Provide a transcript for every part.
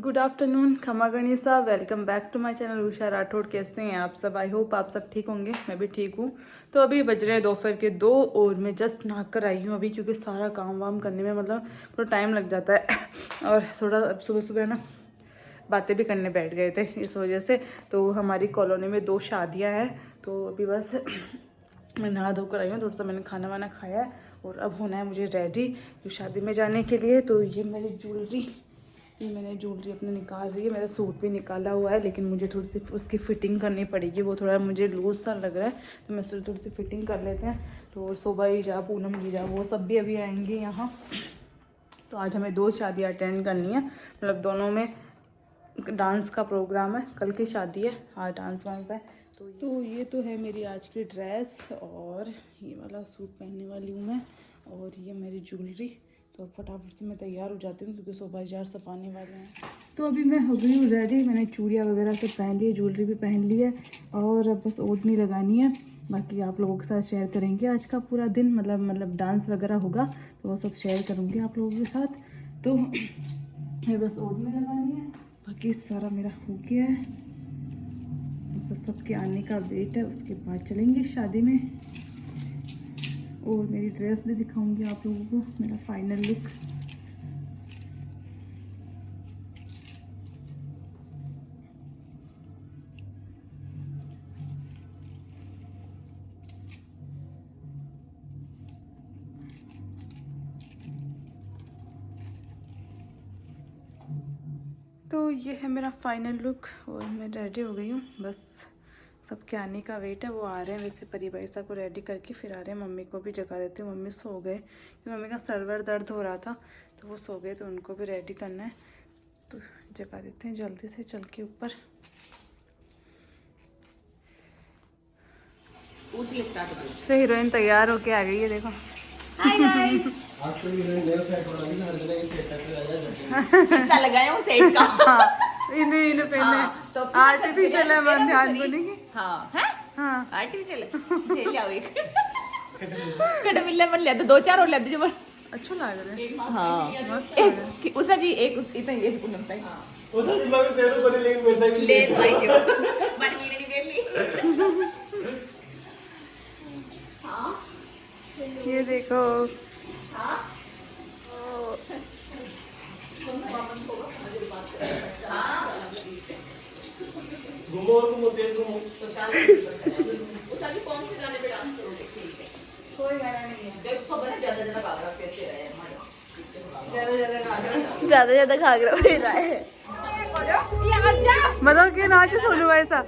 Good afternoon, खमा गणिसा। Welcome back to my channel Usha Rathore. कैसे हैं आप सब? आई होप आप सब ठीक होंगे। मैं भी ठीक हूँ। तो अभी बज रहे हैं दोपहर के 2 और मैं जस्ट नहा कर आई हूँ अभी, क्योंकि सारा काम वाम करने में मतलब थोड़ा टाइम लग जाता है और थोड़ा अब सुबह सुबह ना बातें भी करने बैठ गए थे इस वजह से। तो हमारी कॉलोनी में 2 शादियाँ हैं, तो अभी बस मैं नहा धोकर आई हूँ। थोड़ा सा मैंने खाना वाना खाया है और अब होना है मुझे रेडी शादी में जाने के लिए। तो ये मेरी ज्वेलरी, ये मैंने ज्वेलरी अपने निकाल रही है। मेरा सूट भी निकाला हुआ है, लेकिन मुझे थोड़ी सी उसकी फ़िटिंग करनी पड़ेगी। वो थोड़ा मुझे लूज सा लग रहा है, तो मैं सोच थोड़ी सी फ़िटिंग कर लेते हैं। तो शोभा ईजा, पूनम ईजा, वो सब भी अभी आएंगे यहाँ। तो आज हमें 2 शादियाँ अटेंड करनी है, मतलब दोनों में डांस का प्रोग्राम है। कल की शादी है, आज डांस वांस है। तो ये तो है मेरी आज की ड्रेस, और ये वाला सूट पहनने वाली हूँ मैं, और ये मेरी ज्वेलरी। तो फटाफट से मैं तैयार हो जाती हूँ, क्योंकि सुबह जार सब आने वाले हैं। तो अभी मैं हो गई हूँ रेडी। मैंने चूड़ियाँ वगैरह सब पहन ली है, ज्वेलरी भी पहन ली है, और अब बस ओढ़नी लगानी है। बाकी आप लोगों के साथ शेयर करेंगे आज का पूरा दिन, मतलब डांस वगैरह होगा तो वो सब शेयर करूँगी आप लोगों के साथ। तो ये बस ओढ़नी लगानी है, बाकी सारा मेरा हो गया है। बस सबके आने का वेट है, उसके बाद चलेंगे शादी में। और मेरी ड्रेस भी दिखाऊंगी आप लोगों को, मेरा फाइनल लुक। तो ये है मेरा फाइनल लुक, और मैं रेडी हो गई हूँ। बस सबके आने का वेट है, वो आ रहे हैं। वैसे परिवार को रेडी करके फिर आ रहे हैं। मम्मी को भी जगा देती हूँ, मम्मी सो गए, क्योंकि मम्मी का सर्वर दर्द हो रहा था, तो वो सो गए। तो उनको भी रेडी करना है, तो जगा देते हैं जल्दी से चल के ऊपर। तो हीरोइन तैयार होके आ गई है, देखो। Hi guys. आपको हीरोइन नया सेट होना भी हर जगह सेट करके आ जाए। हिस्सा लगाया हूँ सेट का। इन्हें पहने हाँ, तो आर्टिफिशियल है, मैं ध्यान बोलेंगे। हाँ है, हाँ आर्टिफिशियल है। ले आओ एक कटमिल्ले मन ले दो 4 और ले दो। अच्छा लग रहा है। हाँ मस्त लग रहा है। एक उषा जी, एक इतना ये पूनम ताई उसा जी मैं तेरे को लेकिन मिलता ही ले भाई क्यों मार मीने नहीं कर ली। हाँ ये देखो। हाँ घूमो और घूमो तेज घूमो। तो उषा जी कौन से गाने पे डांस करोगे? कोई गाना नहीं है। देखो खबर है ज्यादा ज्यादा घाघरा कैसे रहे हमारे ज्यादा ज्यादा घाघरा पहन रहा है। मतलब कि नाच सोनू वैसा,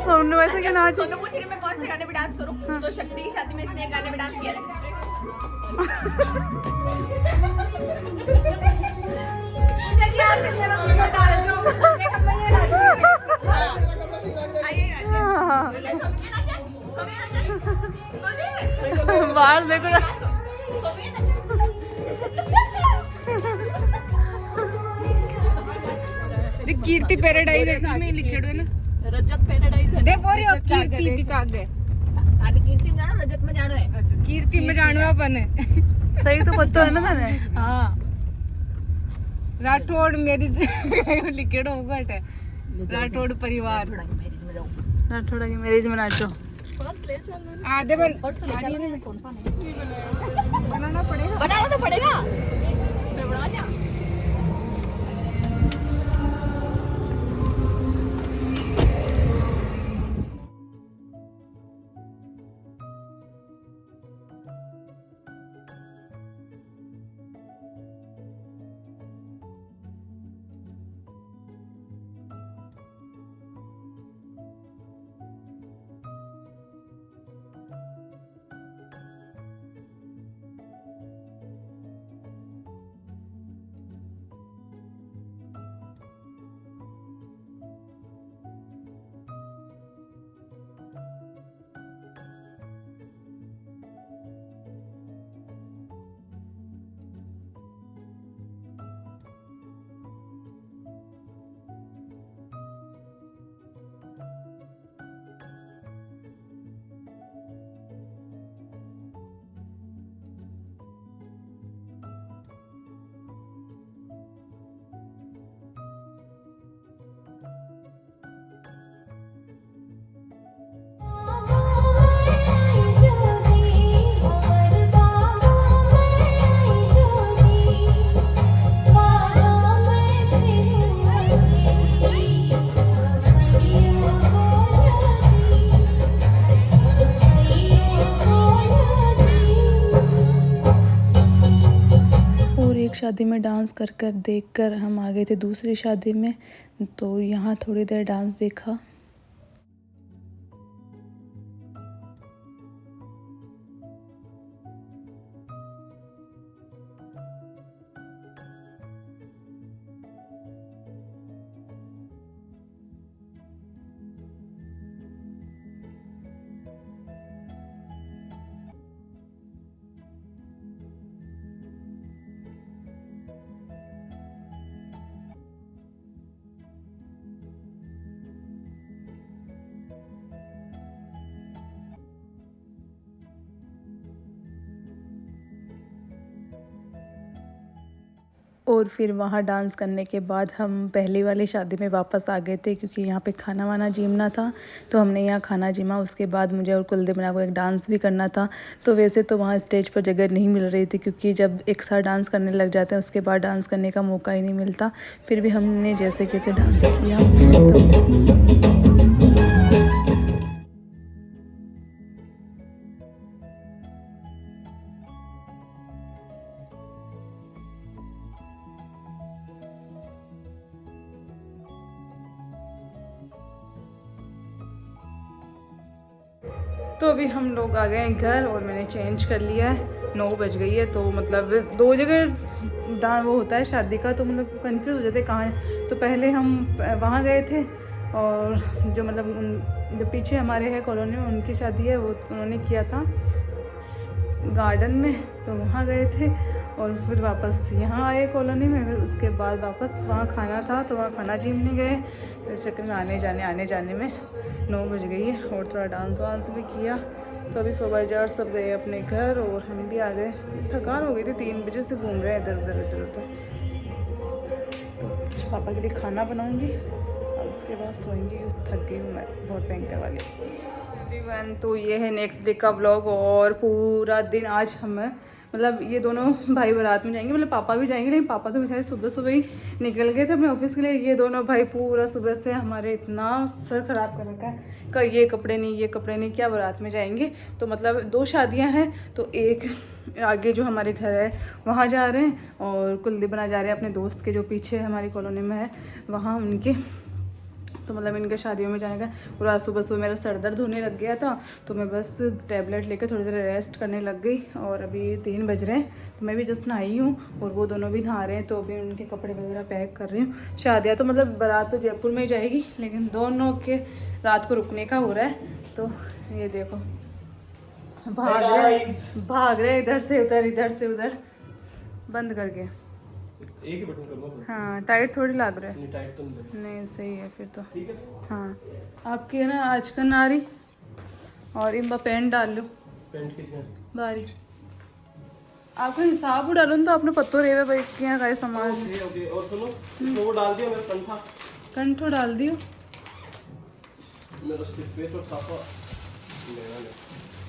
सोनू वैसा के नाच। सोनू पूछ रही मैं कौन से गाने पे डांस करूं? तो शक्ति की शादी में इसने एक गाने पे डांस किया था। बाहर देखो। कीर्ति पैराडाइज में लिखे हुए ना, रजत पैराडाइज है। देखो रे कीर्ति भी काग है। आगे कीर्ति में जानो, रजत में जानो है। कीर्ति में जानवा अपन है। सही तो पता है ना मैंने। हाँ राठौड़ मेरी लिखे होगा है, राठौड़ परिवार। राठौड़ा की मैरिज में नाचो। आधे बनाना पड़ेगा, बनाना तो पड़ेगा। मैं बना लिया। शादी में डांस कर कर देख कर हम आ गए थे दूसरी शादी में, तो यहाँ थोड़ी देर डांस देखा। और फिर वहाँ डांस करने के बाद हम पहली वाली शादी में वापस आ गए थे, क्योंकि यहाँ पे खाना वाना जीमना था, तो हमने यहाँ खाना जीमा। उसके बाद मुझे और कुलदीप बना को एक डांस भी करना था। तो वैसे तो वहाँ स्टेज पर जगह नहीं मिल रही थी, क्योंकि जब एक साथ डांस करने लग जाते हैं उसके बाद डांस करने का मौका ही नहीं मिलता। फिर भी हमने जैसे कैसे डांस किया तो अभी हम लोग आ गए हैं घर और मैंने चेंज कर लिया है। 9 बज गई है, तो मतलब 2 जगह वो होता है शादी का, तो मतलब कंफ्यूज हो जाते कहाँ है। तो पहले हम वहाँ गए थे, और जो मतलब जो पीछे हमारे है कॉलोनी में उनकी शादी है, वो उन्होंने किया था गार्डन में, तो वहाँ गए थे। और फिर वापस यहाँ आए कॉलोनी में, फिर उसके बाद वापस वहाँ खाना था तो वहाँ खाना जीमने गए। तो चक्कर में आने जाने में 9 बज गई है, और थोड़ा डांस वांस भी किया। तो अभी 100 सब गए अपने घर और हम भी आ गए। थकान हो गई थी, 3 बजे से घूम रहे हैं इधर उधर। तो पापा के लिए खाना बनाऊँगी और उसके बाद सोएंगी। थक गई हूँ मैं बहुत भयंकर वाली। तो ये है नेक्स्ट डे का व्लॉग। और पूरा दिन आज हम मतलब ये दोनों भाई बारात में जाएंगे, मतलब पापा भी जाएंगे, लेकिन पापा तो बेचारे सुबह ही निकल गए थे अपने ऑफिस के लिए। ये दोनों भाई पूरा सुबह से हमारे इतना सर ख़राब कर रखा है, ये कपड़े नहीं, क्या बारात में जाएंगे। तो मतलब 2 शादियां हैं, तो एक आगे जो हमारे घर है वहाँ जा रहे हैं, और कुलदीप बना जा रहे हैं अपने दोस्त के जो पीछे हमारी कॉलोनी में है वहाँ उनके। तो मतलब इनके शादियों में जाने का। और आज सुबह मेरा सर दर्द होने लग गया था, तो मैं बस टैबलेट लेकर थोड़ी देर रेस्ट करने लग गई। और अभी 3 बज रहे हैं, तो मैं भी जस्ट नहाई हूँ और वो दोनों भी नहा रहे हैं। तो अभी उनके कपड़े वगैरह पैक कर रही हूँ। शादियाँ तो मतलब बारात तो जयपुर में ही जाएगी, लेकिन दोनों के रात को रुकने का हो रहा है। तो ये देखो भाग रहे इधर से उधर बंद करके। एक ही बटन करना। हाँ, टाइट थोड़ी लग रहा है। नहीं टाइट तो नहीं, सही है फिर तो। ठीक है। हाँ, आपकी है ना आज का नारी, और इनका पेंट डाल लो। पेंट कितना बारी आपका हिसाब डालो तो आपने पत्तो रेवे भाई क्या का सामान। ओके। और सुनो, वो डाल दिया मेरा कंठो डाल दियो। मेरा सिर पे तो साफा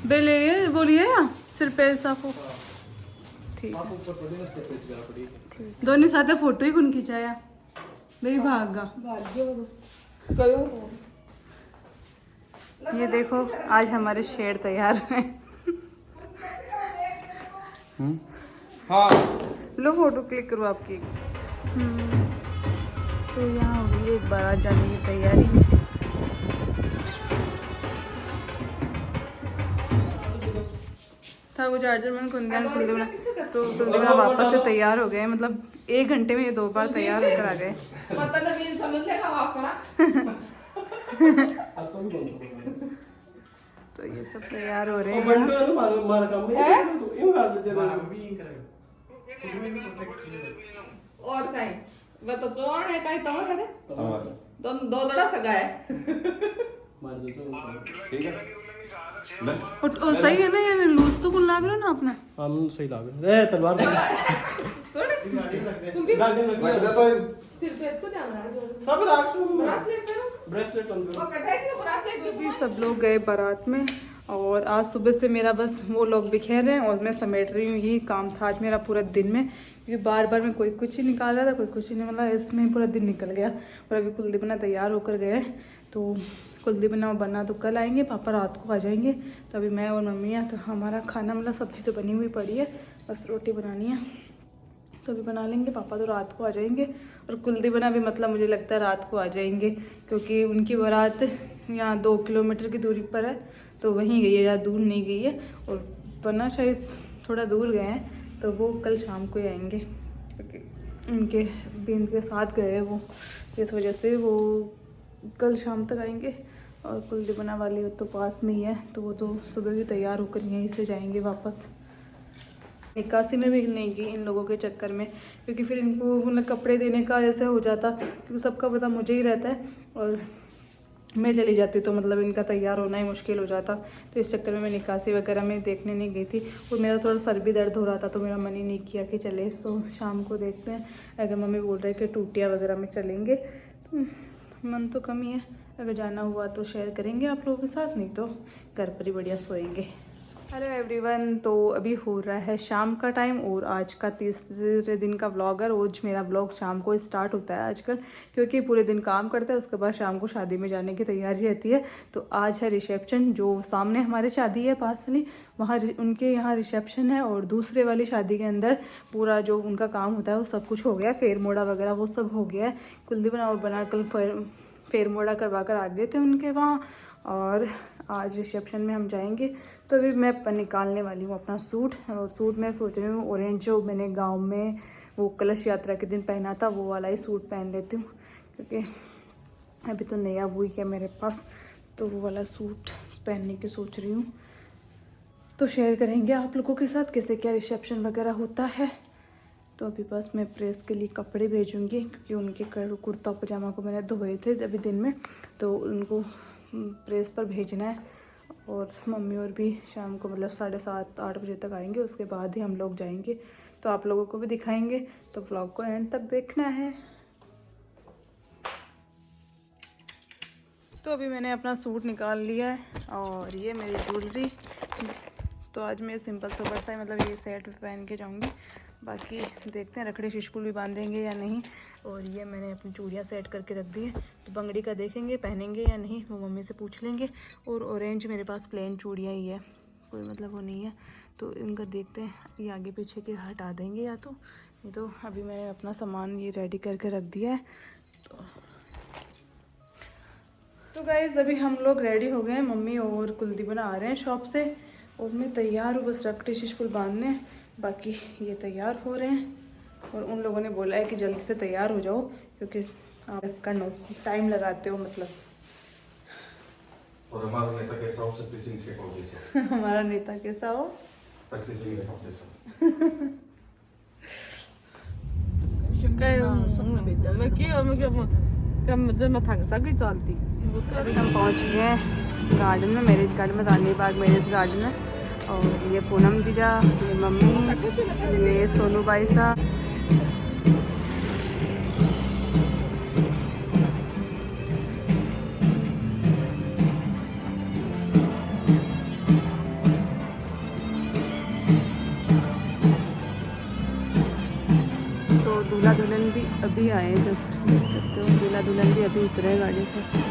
बेले बोलिए या सिर पे साफो। ठीक है, ऊपर पड़ेगा, सिर पे जरा पड़ी। दोनों साथ फोटो ही कौन खिंचाया भाई भागा। ये देखो आज हमारे शेर तैयार हैं। हाँ, लो फोटो क्लिक करो आपकी। तो यहाँ हो गई एक बारात जाने की तैयारी। था वो चार्जर मैंने कुलदीप तो कुलदीप वापस से तैयार हो गए। मतलब 1 घंटे में ये 2 बार तैयार होकर आ गए। तो ये सब तैयार हो रहे हैं। और कहीं वो तो चोर है कहीं तो है दो लड़ा सगा है। ठीक है। ओ सही है ना, ये लूज तो कुल लाग रहा है ना अपना। हम सही लाग रहे हैं। तलवार सुन सिर पे इसको ध्यान रखना। सब राख ब्रेसलेट करो, ब्रेसलेट बंद वो कटाई की ब्रेसलेट भी। सब लोग गए बारात में, और आज सुबह से मेरा बस वो लोग बिखेर रहे हैं और मैं समेट रही हूँ। यही काम था आज मेरा पूरा दिन में, क्योंकि बार बार मैं कोई कुछ ही निकाल रहा था, कोई कुछ ही नहीं, मतलब इसमें पूरा दिन निकल गया। और अभी कुलदीप ना तैयार होकर गए, तो कुलदीप ना बनना तो कल आएंगे, पापा रात को आ जाएंगे। तो अभी मैं और मम्मी हैं, तो हमारा खाना मतलब सब्जी तो बनी हुई पड़ी है, बस रोटी बनानी है। तो अभी बना लेंगे। पापा तो रात को आ जाएंगे और कुलदीपना भी मतलब मुझे लगता है रात को आ जाएंगे, क्योंकि उनकी बारात यहाँ 2 किलोमीटर की दूरी पर है, तो वहीं गई है, ज़्यादा दूर नहीं गई है। और वरना शायद थोड़ा दूर गए हैं, तो वो कल शाम को ही आएंगे, क्योंकि उनके बेन के साथ गए हैं वो, इस वजह से वो कल शाम तक आएंगे। और कुलदीपना वाली तो पास में ही है, तो वो तो सुबह भी तैयार होकर यहीं से जाएंगे वापस। निकासी में भी नहीं गई इन लोगों के चक्कर में, क्योंकि फिर इनको मतलब कपड़े देने का ऐसे हो जाता, क्योंकि सबका पता मुझे ही रहता है और मैं चली जाती तो मतलब इनका तैयार होना ही मुश्किल हो जाता। तो इस चक्कर में मैं निकासी वगैरह में देखने नहीं गई थी। और मेरा थोड़ा सर भी दर्द हो रहा था, तो मेरा मन ही नहीं किया कि चले, तो शाम को देखते हैं। अगर मम्मी बोल रहे हैं कि टूटिया वगैरह में चलेंगे, तो मन तो कम ही है, अगर जाना हुआ तो शेयर करेंगे आप लोगों के साथ, नहीं तो घर पर ही बढ़िया सोएंगे। हेलो एवरीवन, तो अभी हो रहा है शाम का टाइम और आज का तीसरे दिन का व्लॉग है। रोज़ मेरा व्लॉग शाम को स्टार्ट होता है आजकल, क्योंकि पूरे दिन काम करते हैं, उसके बाद शाम को शादी में जाने की तैयारी रहती है। तो आज है रिसेप्शन, जो सामने हमारे शादी है पास वाली, वहाँ उनके यहाँ रिसेप्शन है। और दूसरे वाली शादी के अंदर पूरा जो उनका काम होता है वो सब कुछ हो गया, फेर मोड़ा वगैरह वो सब हो गया है। कुलदीप और बना कल फेर मोड़ा करवा कर आ गए थे उनके वहाँ, और आज रिसेप्शन में हम जाएंगे। तो अभी मैं निकालने वाली हूँ अपना सूट, और सूट मैं सोच रही हूँ ऑरेंज, जो मैंने गांव में वो कलश यात्रा के दिन पहना था, वो वाला ही सूट पहन लेती हूँ, क्योंकि अभी तो नया वो ही है मेरे पास, तो वो वाला सूट पहनने की सोच रही हूँ। तो शेयर करेंगे आप लोगों के साथ कैसे क्या रिसेप्शन वगैरह होता है। तो अभी बस मैं प्रेस के लिए कपड़े भेजूँगी, क्योंकि उनके कुर्ता पजामा को मैंने धोए थे अभी दिन में, तो उनको प्रेस पर भेजना है। और मम्मी और भी शाम को मतलब 7:30-8 बजे तक आएंगे, उसके बाद ही हम लोग जाएंगे। तो आप लोगों को भी दिखाएंगे, तो व्लॉग को एंड तक देखना है। तो अभी मैंने अपना सूट निकाल लिया है, और ये मेरी ज्वेलरी। तो आज मैं सिंपल सोबर सा मतलब ये सेट पहन के जाऊंगी, बाकी देखते हैं रखड़ी शिशपुल भी बांधेंगे या नहीं। और ये मैंने अपनी चूड़ियाँ सेट करके रख दी है, तो बंगड़ी का देखेंगे पहनेंगे या नहीं, वो मम्मी से पूछ लेंगे। और ऑरेंज मेरे पास प्लेन चूड़ियाँ ही है, कोई मतलब वो नहीं है, तो इनका देखते हैं, ये आगे पीछे के हटा देंगे या तो नहीं। तो अभी मैंने अपना सामान ये रेडी करके रख दिया है। तो गाइज़ अभी हम लोग रेडी हो गए हैं, मम्मी और कुलदीपना आ रहे हैं शॉप से, और मैं तैयार हूँ बस रखड़ी शिशपुल बांधने, बाकी ये तैयार हो रहे हैं। और उन लोगों ने बोला है कि जल्दी से तैयार हो जाओ, क्योंकि आप टाइम लगाते हो मतलब। और हमारा नेता कैसा हो? शक्ति सिंह शेखावत जैसा। हमारा नेता कैसा हो? शक्ति सिंह शेखावत जैसा। अभी हम पहुंच गए हैं गार्डन में, मैरिज गार्डन में, रानी बाग मैरिज गार्डन में। और ये पूनम जीजा, ये मम्मी, ये सोनू भाई साहब। तो दूल्हा दुल्हन भी अभी आए, जस्ट देख सकते हो, दूल्हा दुल्हन भी अभी उतरे गाड़ी से।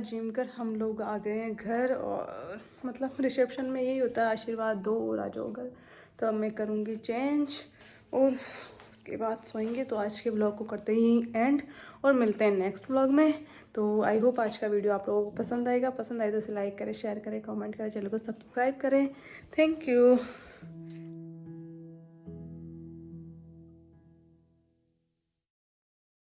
जिम कर हम लोग आ गए हैं घर, और मतलब रिसेप्शन में यही होता है, आशीर्वाद दो और आ जाओ घर। तो अब मैं करूँगी चेंज, और उसके बाद सोएंगे। तो आज के ब्लॉग को करते ही एंड और मिलते हैं नेक्स्ट ब्लॉग में। तो आई होप आज का वीडियो आप लोगों को पसंद आएगा। पसंद आए तो इसे लाइक करें, शेयर करें, कमेंट करें, चैनल को सब्सक्राइब करें। Thank you.